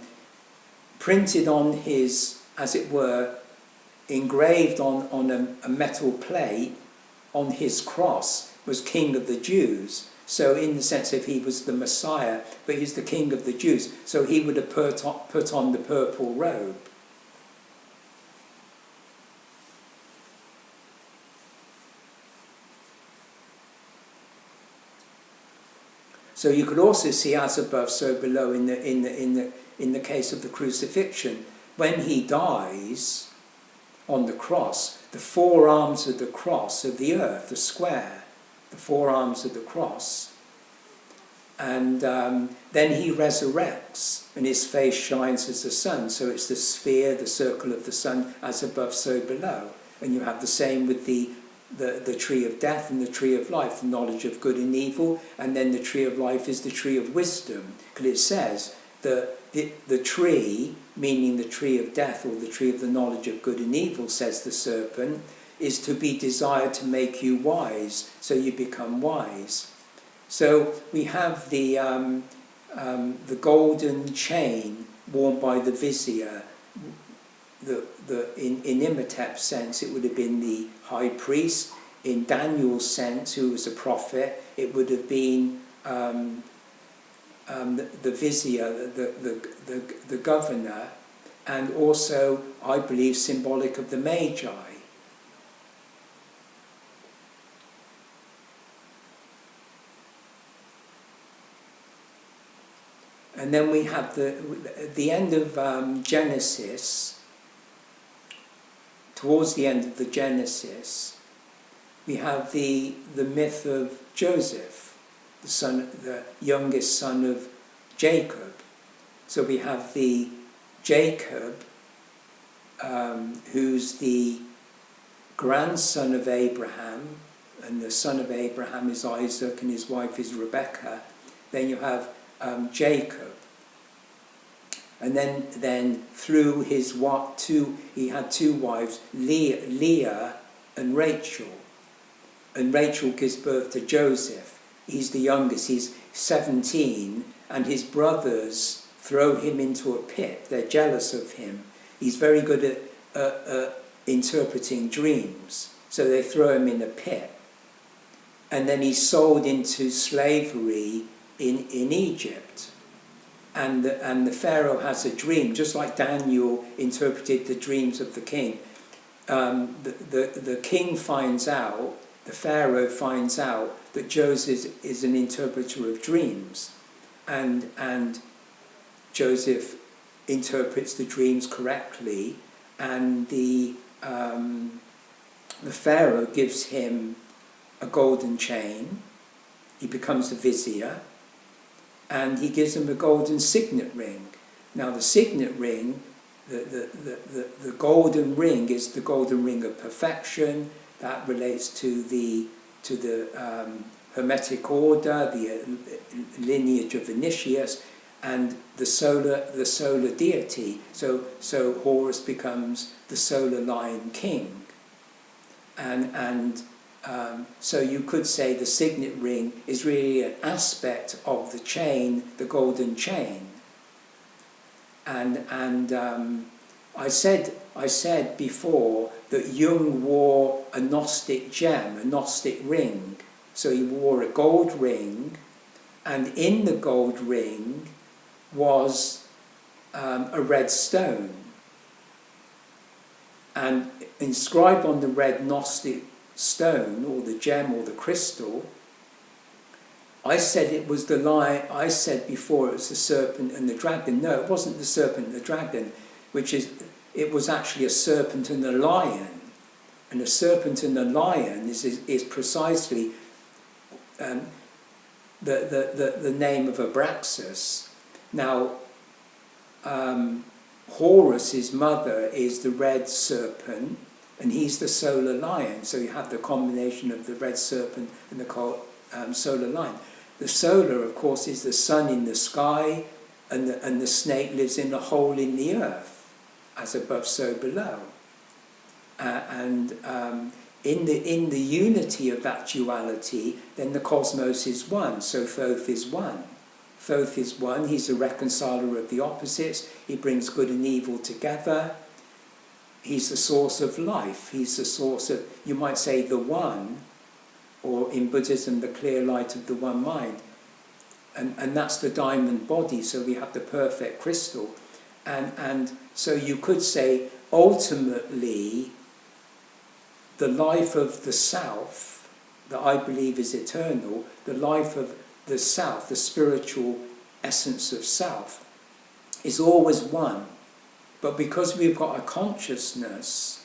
Printed on his, as it were, engraved on a metal plate on his cross, was King of the Jews. So in the sense of he was the Messiah, but he's the King of the Jews. So he would have put on the purple robe. So you could also see as above, so below in the case of the crucifixion. When he dies on the cross, the four arms of the cross of the earth, the square, the four arms of the cross, and then he resurrects and his face shines as the sun. So it's the sphere, the circle of the sun, as above, so below. And you have the same with the tree of death and the tree of life, the knowledge of good and evil, and then the tree of life is the tree of wisdom, because it says that the tree, meaning the tree of death or the tree of the knowledge of good and evil, says the serpent, is to be desired to make you wise, so you become wise. So we have the golden chain worn by the vizier. In IMHOTEP's sense, it would have been the high priest. In Daniel's sense, who was a prophet, it would have been the vizier, the governor, and also, I believe, symbolic of the magi. And then we have the end of Genesis. Towards the end of the Genesis, we have the myth of Joseph, the youngest son of Jacob. So we have the Jacob, who's the grandson of Abraham, and the son of Abraham is Isaac, and his wife is Rebecca. Then you have Jacob. And then through his he had two wives, Leah and Rachel. And Rachel gives birth to Joseph. He's the youngest, he's 17, and his brothers throw him into a pit. They're jealous of him. He's very good at interpreting dreams, so they throw him in a pit. And then he's sold into slavery in Egypt. And the Pharaoh has a dream, just like Daniel interpreted the dreams of the king. The king finds out, the Pharaoh finds out that Joseph is an interpreter of dreams, and Joseph interprets the dreams correctly, and the Pharaoh gives him a golden chain. He becomes the vizier. And he gives him a golden signet ring. Now the signet ring, the golden ring is the golden ring of perfection. That relates to the Hermetic order, the lineage of Initius, and the solar deity. So Horus becomes the solar lion king, and so you could say the signet ring is really an aspect of the chain, the golden chain. And I said before that Jung wore a Gnostic gem, a Gnostic ring. So he wore a gold ring, and in the gold ring was a red stone. And inscribed on the red Gnostic stone, or the gem, or the crystal, I said it was the lion. I said before it was the serpent and the dragon. No, it wasn't the serpent and the dragon, it was actually a serpent and a lion. And a serpent and a lion is precisely the name of Abraxas. Now, Horus, his mother, is the red serpent, and he's the solar lion. So you have the combination of the red serpent and the solar lion. The solar, of course, is the sun in the sky, and the snake lives in a hole in the earth, as above, so below. In the unity of that duality, then the cosmos is one. So Thoth is one. Thoth is one. He's a reconciler of the opposites. He brings good and evil together. He's the source of life. He's the source of, you might say, the one, or in Buddhism, the clear light of the one mind. And that's the diamond body, so we have the perfect crystal. And so you could say, ultimately, the life of the South, that I believe is eternal, the life of the self, the spiritual essence of self, is always one. But because we've got a consciousness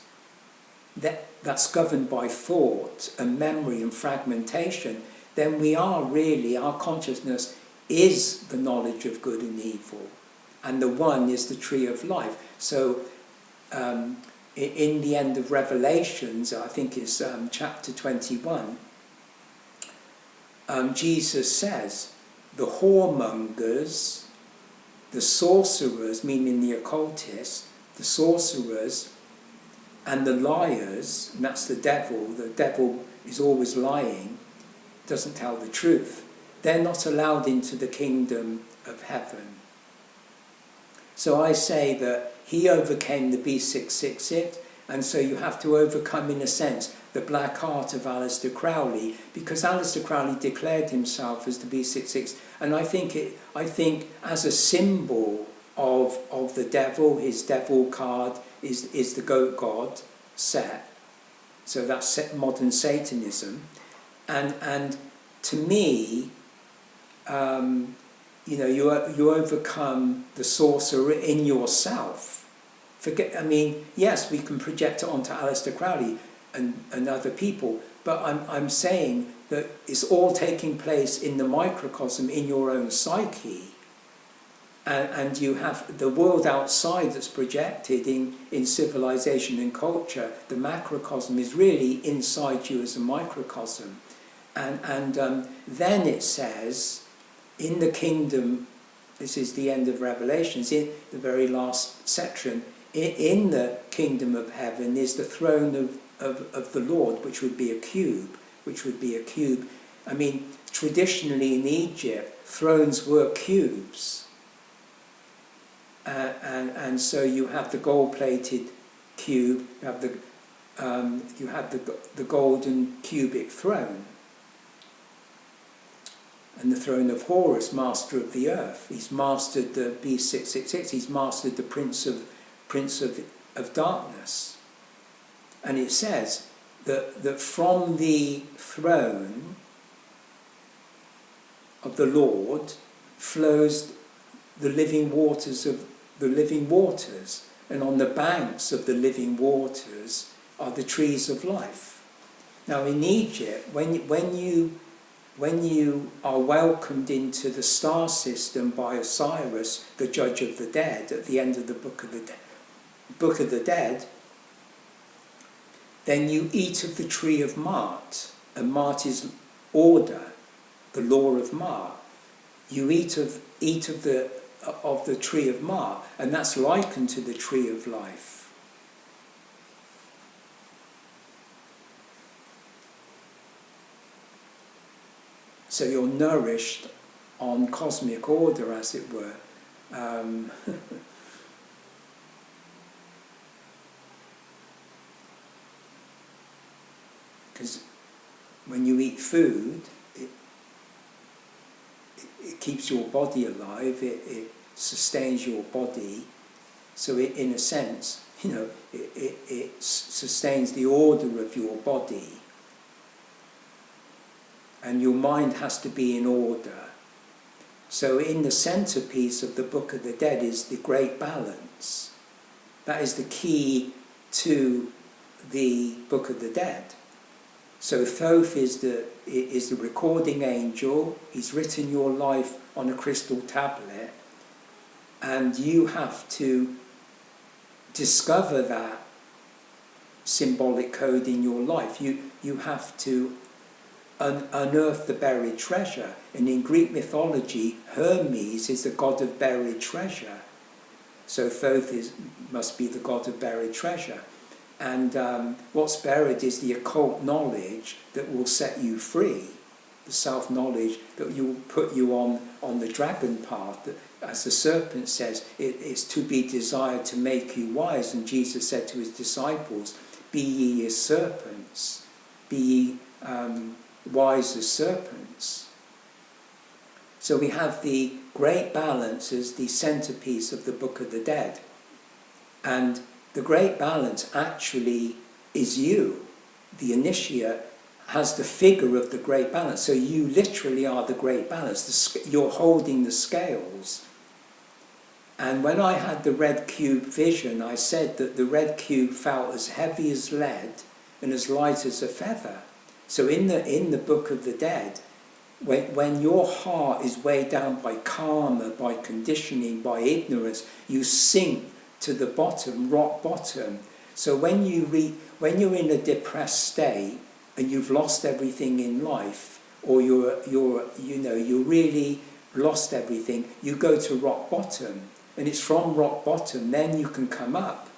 that's governed by thought and memory and fragmentation, then we are really, our consciousness is the knowledge of good and evil. And the one is the tree of life. So in the end of Revelations, I think it's chapter 21, Jesus says, the whoremongers, the sorcerers, meaning the occultists, the sorcerers, and the liars, and that's the devil is always lying, doesn't tell the truth, they're not allowed into the kingdom of heaven. So I say that he overcame the B666, and so you have to overcome, in a sense, the black art of Aleister Crowley, because Aleister Crowley declared himself as the B66, and I think as a symbol of the devil, his devil card is the goat god set. So that's modern Satanism, and to me, you overcome the sorcerer in yourself. Yes, we can project it onto Aleister Crowley and other people, but I'm saying that it's all taking place in the microcosm, in your own psyche, and you have the world outside that's projected in civilization and culture. The macrocosm is really inside you as a microcosm, and then it says, in the kingdom, this is the end of Revelations, in the very last section, in the kingdom of heaven is the throne of the Lord, which would be a cube. Traditionally in Egypt, thrones were cubes. And so you have the gold-plated cube, you have the golden cubic throne. And the throne of Horus, master of the earth. He's mastered the B666, he's mastered the prince of darkness. And it says that from the throne of the Lord flows the living waters of the living waters, and on the banks of the living waters are the trees of life. Now in Egypt, when you are welcomed into the star system by Osiris, the judge of the dead, at the end of the Book of the Dead, then you eat of the tree of Maat, and Maat is order, the law of Maat. You eat of the tree of Maat, and that's likened to the tree of life. So you're nourished on cosmic order, as it were. Because when you eat food, it keeps your body alive, it sustains your body. So in a sense, it sustains the order of your body. And your mind has to be in order. So in the centerpiece of the Book of the Dead is the great balance. That is the key to the Book of the Dead. So Thoth is the recording angel. He's written your life on a crystal tablet, and you have to discover that symbolic code in your life. You have to unearth the buried treasure. And in Greek mythology, Hermes is the god of buried treasure. So Thoth must be the god of buried treasure. And what's buried is the occult knowledge that will set you free, the self-knowledge that will put you on the dragon path. As the serpent says, it is to be desired to make you wise. And Jesus said to his disciples, be ye as serpents, be ye wise as serpents. So we have the great balance as the centerpiece of the Book of the Dead. And the great balance actually is you. The initiate has the figure of the great balance. So you literally are the great balance. You're holding the scales. And when I had the red cube vision, I said that the red cube felt as heavy as lead and as light as a feather. So in the Book of the Dead, when your heart is weighed down by karma, by conditioning, by ignorance, you sink to the bottom, rock bottom. So when you're in a depressed state and you've lost everything in life, or you really lost everything, you go to rock bottom. And it's from rock bottom, then you can come up.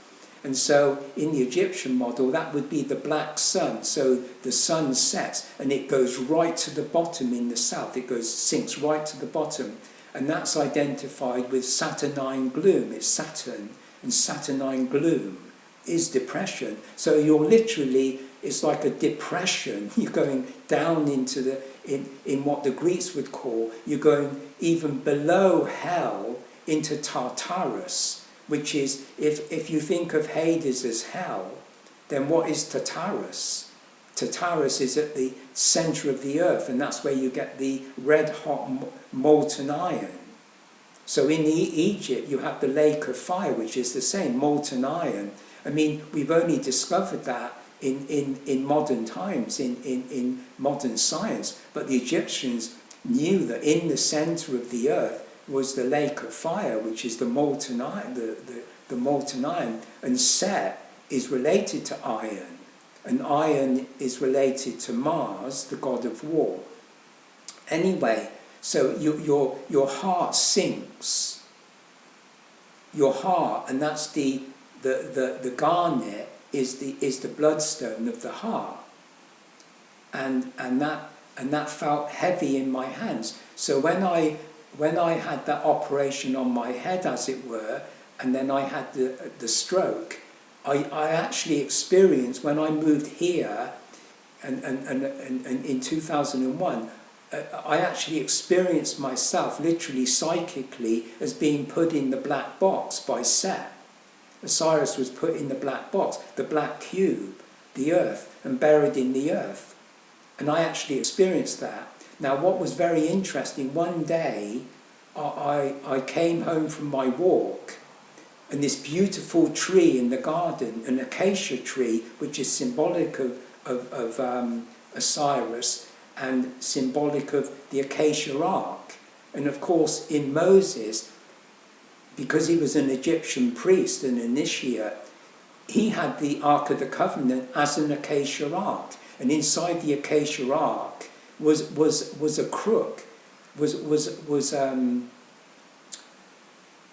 And so in the Egyptian model, that would be the black sun. So the sun sets and it goes right to the bottom in the south. It sinks right to the bottom. And that's identified with Saturnine gloom. It's Saturn, and Saturnine gloom is depression. So you're literally, it's like a depression. You're going down into in what the Greeks would call, you're going even below hell, into Tartarus, which is, if you think of Hades as hell, then what is Tartarus? Tartarus is at the centre of the earth, and that's where you get the red hot molten iron. So in Egypt you have the lake of fire, which is the same, molten iron. I mean, we've only discovered that in modern times, in modern science, but the Egyptians knew that in the centre of the earth was the lake of fire, which is the molten iron, the molten iron. And Set is related to iron, and iron is related to Mars, the god of war. Anyway, so your heart sinks. Your heart, and that's the garnet is the bloodstone of the heart, and that felt heavy in my hands. So when I had that operation on my head, as it were, and then I had the stroke, I actually experienced, when I moved here, and in 2001, I actually experienced myself, literally psychically, as being put in the black box by Set. Osiris was put in the black box, the black cube, the earth, and buried in the earth. And I actually experienced that. Now, what was very interesting, one day I came home from my walk, and this beautiful tree in the garden, an acacia tree, which is symbolic of Osiris and symbolic of the acacia ark. And of course, in Moses, because he was an Egyptian priest, an initiate, he had the Ark of the Covenant as an acacia ark. And inside the acacia ark was a crook,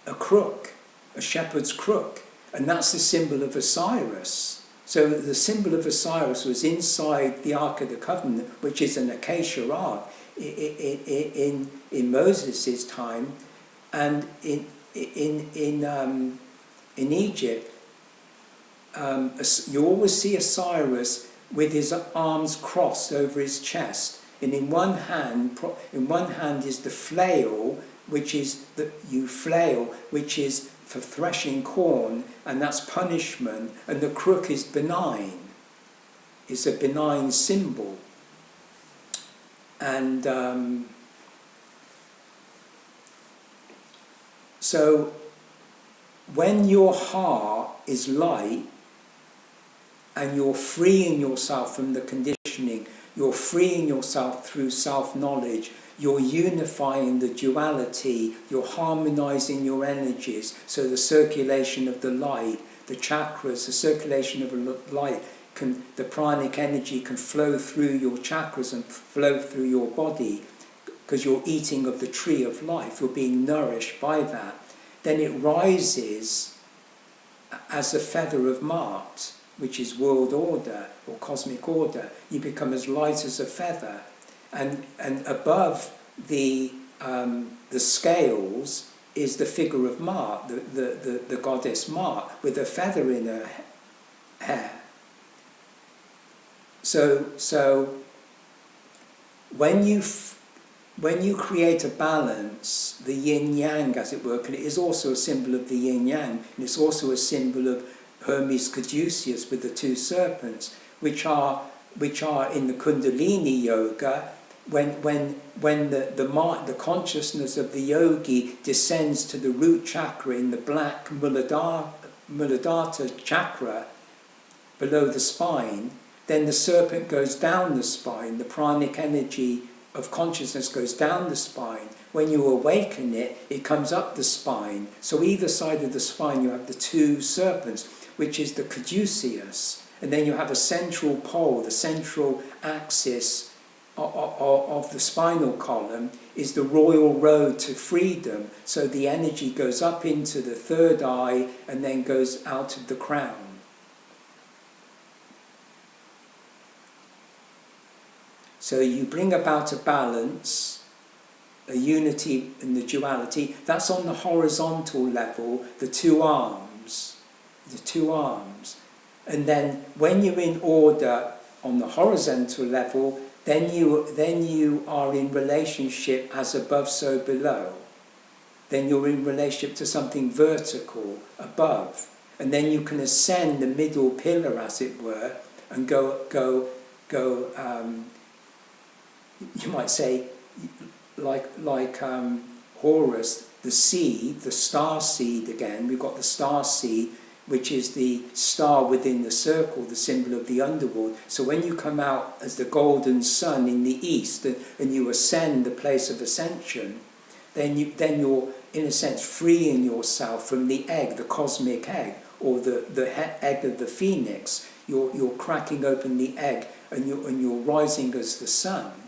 a crook, a shepherd's crook, and that's the symbol of Osiris. So the symbol of Osiris was inside the Ark of the Covenant, which is an acacia ark in Moses' time, and in Egypt, you always see Osiris with his arms crossed over his chest. And in one hand is the flail, which is which is for threshing corn, and that's punishment. And the crook is benign. It's a benign symbol. And so when your heart is light, and you're freeing yourself from the conditioning, you're freeing yourself through self-knowledge, you're unifying the duality, you're harmonizing your energies, so the circulation of the light, the chakras, the circulation of the light, the pranic energy can flow through your chakras and flow through your body, because you're eating of the tree of life, you're being nourished by that. Then it rises as a feather of Maat, which is world order or cosmic order. You become as light as a feather, and above the scales is the figure of Maat, the goddess Maat, with a feather in her hair. So when you create a balance, the yin-yang, as it were, and it is also a symbol of the yin-yang, and it's also a symbol of Hermes Caduceus with the two serpents, which are which are in the Kundalini yoga, when the consciousness of the yogi descends to the root chakra in the black Muladhara chakra below the spine, then the serpent goes down the spine, the pranic energy of consciousness goes down the spine. When you awaken it, it comes up the spine. So either side of the spine you have the two serpents, which is the caduceus, and then you have a central pole, the central axis of the spinal column is the royal road to freedom. So the energy goes up into the third eye and then goes out of the crown. So you bring about a balance, a unity in the duality. That's on the horizontal level, the two arms. The two arms. And then when you're in order on the horizontal level, then you are in relationship as above, so below. Then you're in relationship to something vertical, above. And then you can ascend the middle pillar, as it were, and go you might say, like Horus, the seed, the star seed again. We've got the star seed, which is the star within the circle, the symbol of the underworld. So when you come out as the golden sun in the east and you ascend the place of ascension, then you're, in a sense, freeing yourself from the egg, the cosmic egg, or the egg of the phoenix. You're cracking open the egg and you're rising as the sun.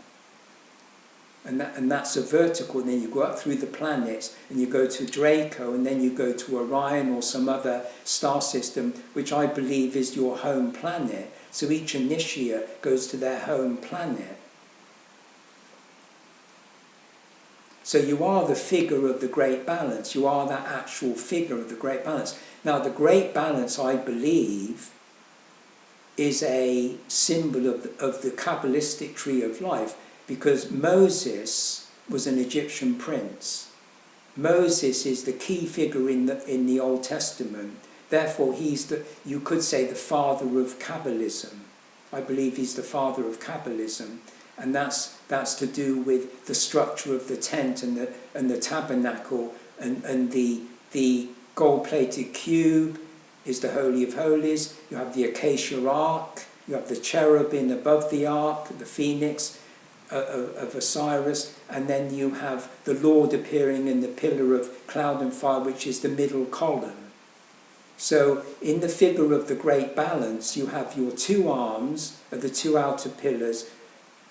And that's a vertical, and then you go up through the planets and you go to Draco, and then you go to Orion or some other star system, which I believe is your home planet. So each initiate goes to their home planet. So you are the figure of the great balance. You are that actual figure of the great balance. Now the great balance, I believe, is a symbol of the Kabbalistic tree of life. Because Moses was an Egyptian prince. Moses is the key figure in the Old Testament. Therefore, you could say, the father of Kabbalism. I believe he's the father of Kabbalism, and that's to do with the structure of the tent and the tabernacle, and the gold-plated cube is the Holy of Holies. You have the acacia ark. You have the cherubim above the ark, the phoenix of Osiris, and then you have the Lord appearing in the pillar of cloud and fire, which is the middle column. So in the figure of the great balance, you have your two arms are the two outer pillars,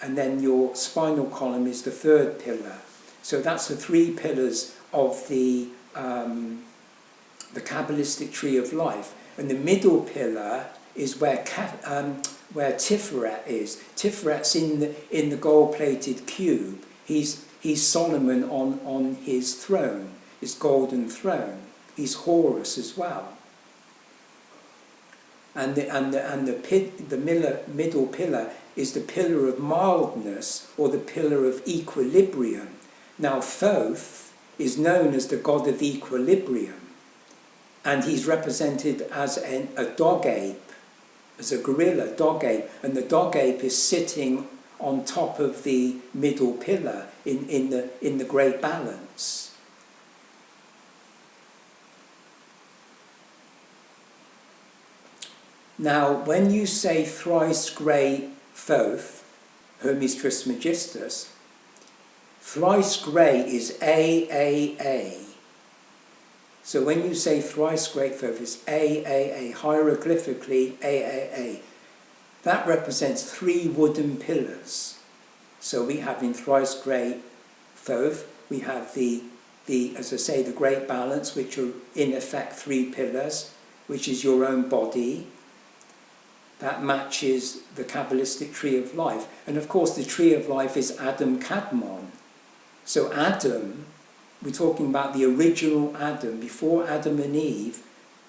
and then your spinal column is the third pillar. So that's the three pillars of the Kabbalistic tree of life. And the middle pillar is where Tiferet is. Tiferet's in the gold-plated cube. He's Solomon on his throne, his golden throne. He's Horus as well. And the middle pillar is the pillar of mildness, or the pillar of equilibrium. Now Thoth is known as the god of equilibrium, and he's represented as a dog ape, as a gorilla dog ape, and the dog ape is sitting on top of the middle pillar in the great balance. Now, when you say thrice great Thoth, Hermes Trismegistus, thrice great is AAA. So when you say thrice great Thoth, it's AAA, hieroglyphically AAA. That represents 3 wooden pillars. So we have in thrice great Thoth, we have the as I say, the great balance, which are in effect 3 pillars, which is your own body. That matches the Kabbalistic tree of life. And of course the tree of life is Adam Kadmon. So Adam, we're talking about the original Adam, before Adam and Eve,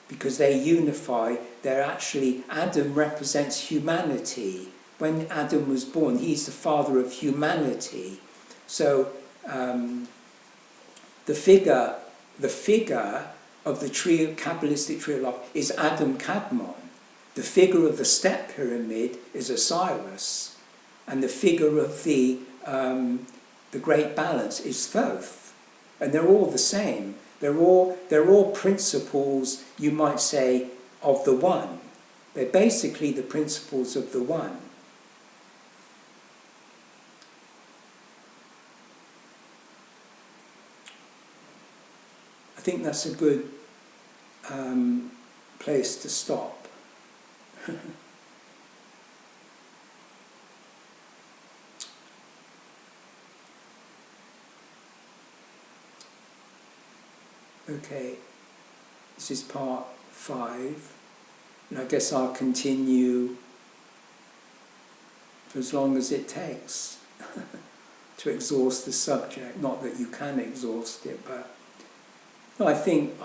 because they unify, they're actually, Adam represents humanity. When Adam was born, he's the father of humanity. So the figure of the tree, Kabbalistic tree of life, is Adam Kadmon. The figure of the step pyramid is Osiris, and the figure of the great balance is Thoth, and they're all the same. They're all principles, you might say, of the One. They're basically the principles of the One. I think that's a good place to stop. Okay, this is part 5, and I guess I'll continue for as long as it takes to exhaust the subject. Not that you can exhaust it, but I think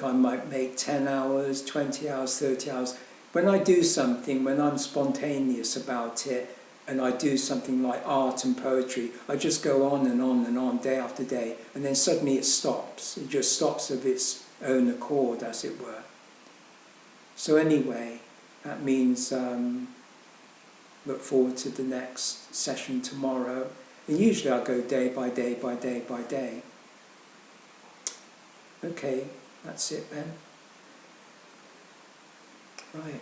I might make 10 hours, 20 hours, 30 hours. When I do something, when I'm spontaneous about it, and I do something like art and poetry, I just go on and on and on, day after day, and then suddenly it stops. It just stops of its own accord, as it were. So anyway, that means look forward to the next session tomorrow. And usually I'll go day by day by day by day. Okay, that's it then. Right.